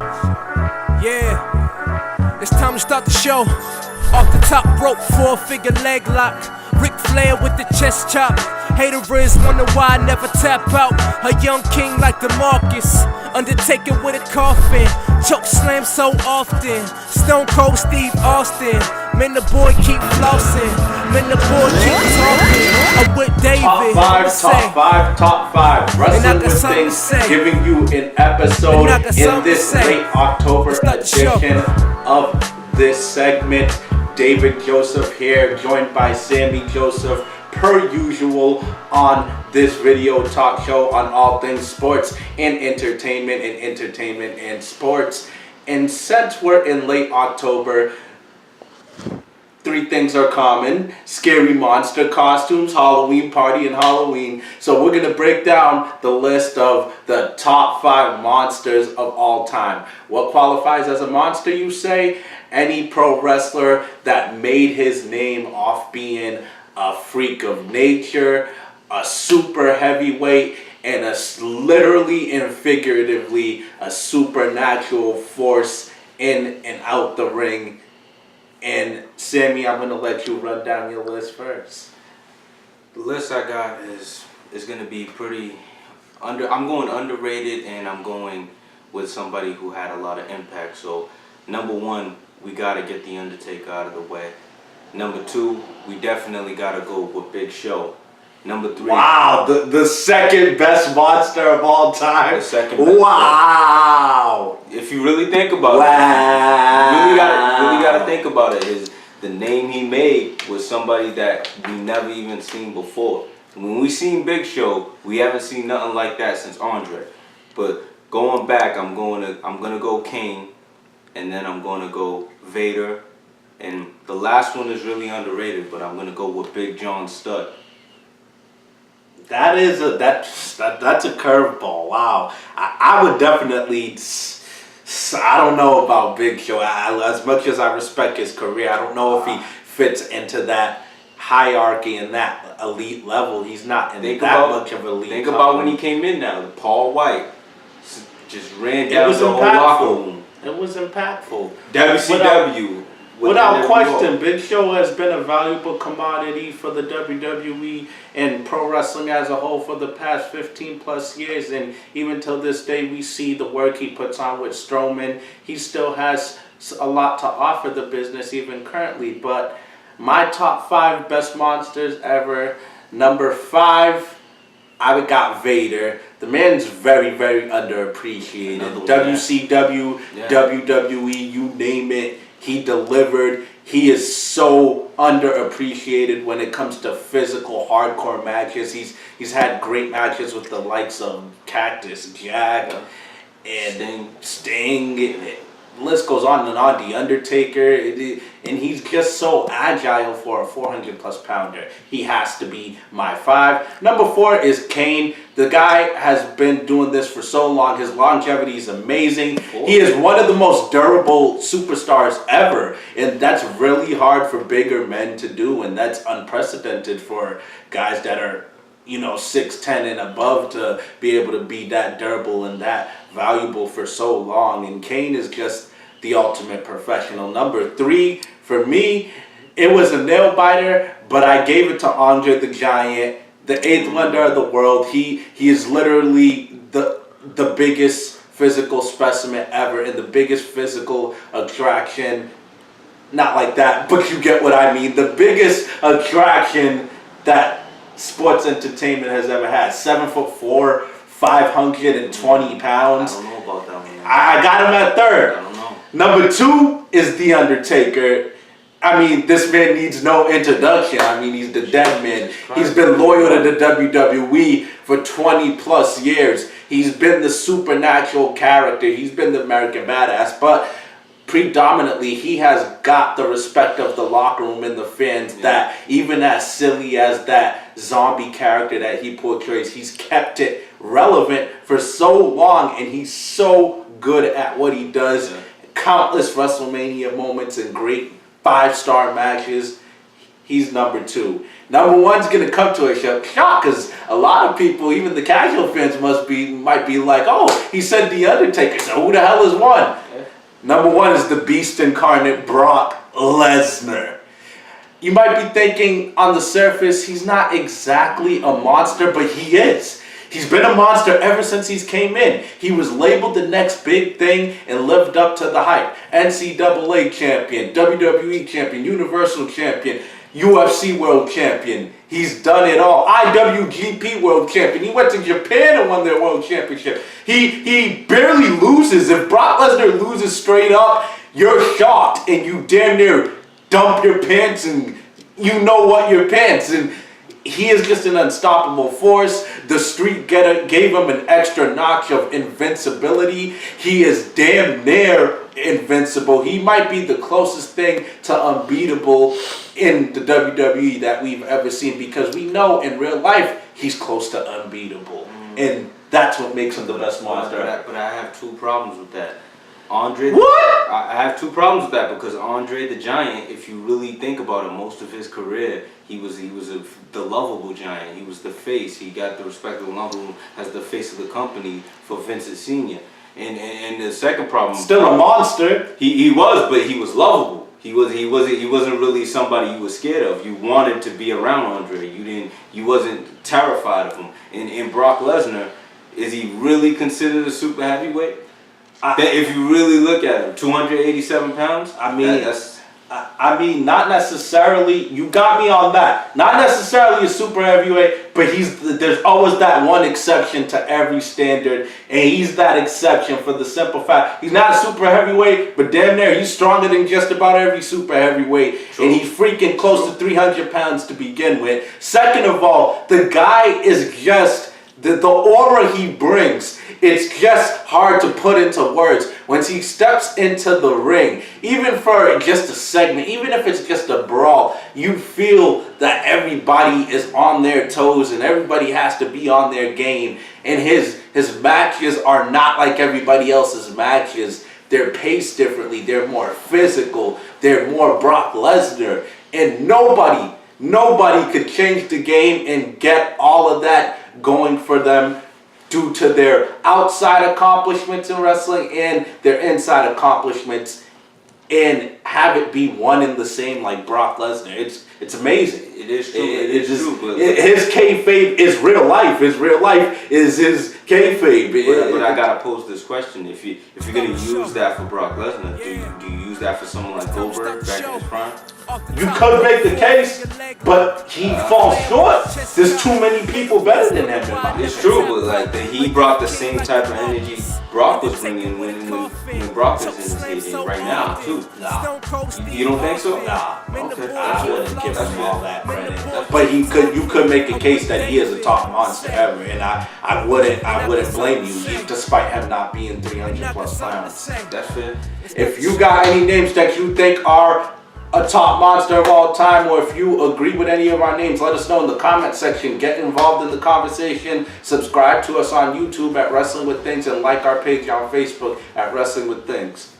Yeah, it's time to start the show. Off the top rope, 4-figure leg lock. Ric Flair with the chest chop. Haters wonder why I never tap out. A young king like DeMarcus. Undertaker with a coffin. Choke slam so often. Stone Cold Steve Austin. Man, the boy keep flossing. Man, the boy keep talking. I'm with David. Top five. Wrestling with Things, giving you an episode in this late October edition of this segment. David Joseph here, joined by Sammy Joseph, per usual on this video talk show on all things sports and entertainment and sports. And since we're in late October, three things are common: scary monster costumes, Halloween party, and Halloween. So we're going to break down the list of the top 5 monsters of all time. What qualifies as a monster, you say? Any pro wrestler that made his name off being a freak of nature, a super heavyweight, and literally and figuratively a supernatural force in and out the ring. And Sammy, I'm going to let you run down your list first. The list I got is going to be pretty I'm going underrated, and I'm going with somebody who had a lot of impact. So number 1, we got to get The Undertaker out of the way. Number 2, we definitely got to go with Big Show. Number 3. Wow, the second best monster of all time. The second best. Wow. If you really think about it, you really got to think about it. Is the name he made was somebody that we never even seen before. When we seen Big Show, we haven't seen nothing like that since Andre. But going back, I'm gonna go Kane, and then I'm gonna go Vader, and the last one is really underrated, but I'm gonna go with Big John Studd. That's a curveball. Wow. I would definitely. I don't know about Big Show. As much as I respect his career, I don't know if he fits into that hierarchy and that elite level. He's not in that much of elite. Think about when he came in now. Paul White just ran down the whole locker room. It was impactful. WCW. Without question, Big Show has been a valuable commodity for the WWE and pro wrestling as a whole for the past 15 plus years. And even till this day, we see the work he puts on with Strowman. He still has a lot to offer the business even currently. But my top 5 best monsters ever. Number 5, I got Vader. The man's very, very underappreciated. WCW, WWE, you name it. He delivered. He is so underappreciated when it comes to physical, hardcore matches. He's had great matches with the likes of Cactus Jack and Sting. The list goes on and on. The Undertaker, and he's just so agile for a 400-plus pounder. He has to be my 5. Number 4 is Kane. The guy has been doing this for so long. His longevity is amazing. He is one of the most durable superstars ever, and that's really hard for bigger men to do, and that's unprecedented for guys that are 6'10" and above to be able to be that durable and that valuable for so long. And Kane is just the ultimate professional. Number 3, for me, it was a nail biter, but I gave it to Andre the Giant, the 8th wonder of the world. He is literally the biggest physical specimen ever and the biggest physical attraction. Not like that, but you get what I mean. The biggest attraction that sports entertainment has ever had. 7'4", 520 pounds. I don't know about that one. I got him at 3rd. I don't know. Number 2 is The Undertaker. I mean, this man needs no introduction. I mean, he's the dead man. He's been loyal to the WWE for 20 plus years. He's been the supernatural character. He's been the American badass. But predominantly, he has got the respect of the locker room and the fans that even as silly as that zombie character that he portrays, he's kept it relevant for so long, and he's so good at what he does. Countless WrestleMania moments and great 5-star matches. he's number 2. Number 1's gonna come to a shock because a lot of people, even the casual fans, might be like, oh, he said The Undertaker, so who the hell is 1? Yeah. Number 1 is the Beast incarnate, Brock Lesnar. You might be thinking on the surface, he's not exactly a monster, but he is. He's been a monster ever since he's came in. He was labeled the next big thing and lived up to the hype. NCAA champion, WWE champion, Universal champion, UFC world champion. He's done it all. IWGP world champion. He went to Japan and won their world championship. He barely loses. If Brock Lesnar loses straight up, you're shocked and you damn near dump your pants and you know what your pants. And he is just an unstoppable force. The street gave him an extra notch of invincibility. He is damn near invincible. He might be the closest thing to unbeatable in the WWE that we've ever seen, because we know in real life he's close to unbeatable. And that's what makes him the best monster. But I have 2 problems with that. Andre, what? I have 2 problems with that, because Andre the Giant, if you really think about it, most of his career, he was the lovable giant. He was the face. He got the respect of the lumber room as the face of the company for Vincent Sr. And the second problem, still a monster. He was, but he was lovable. He wasn't really somebody you were scared of. You wanted to be around Andre. You wasn't terrified of him. And Brock Lesnar, is he really considered a super heavyweight? If you really look at him, 287 pounds. I mean, not necessarily. You got me on that. Not necessarily a super heavyweight, but there's always that one exception to every standard, and he's that exception for the simple fact he's not a super heavyweight, but damn near he's stronger than just about every super heavyweight. True. And he's freaking close to 300 pounds to begin with. Second of all, the guy is just the aura he brings. It's just hard to put into words. Once he steps into the ring, even for just a segment, even if it's just a brawl, you feel that everybody is on their toes and everybody has to be on their game. And his matches are not like everybody else's matches. They're paced differently. They're more physical. They're more Brock Lesnar. And nobody could change the game and get all of that going for them due to their outside accomplishments in wrestling and their inside accomplishments, and have it be one and the same like Brock Lesnar. It's amazing. It is true. It is true. His kayfabe is real life. His real life is his kayfabe. But I gotta pose this question: If you're gonna use that for Brock Lesnar, do you use that for someone like Goldberg back in his prime? You could make the case, but he falls short. There's too many people better than him. It's true, but he brought the same type of energy Brock was bringing when Brock was in his heyday right now too. Nah. You don't think so? Nah. Okay. I wouldn't give him all that credit. But you could make a case that he is a top monster ever, and I wouldn't blame you, despite him not being 300 plus pounds. That's fair. If you got any names that you think are a top monster of all time, or if you agree with any of our names, let us know in the comment section. Get involved in the conversation. Subscribe to us on YouTube at Wrestling with Things, and like our page on Facebook at Wrestling with Things.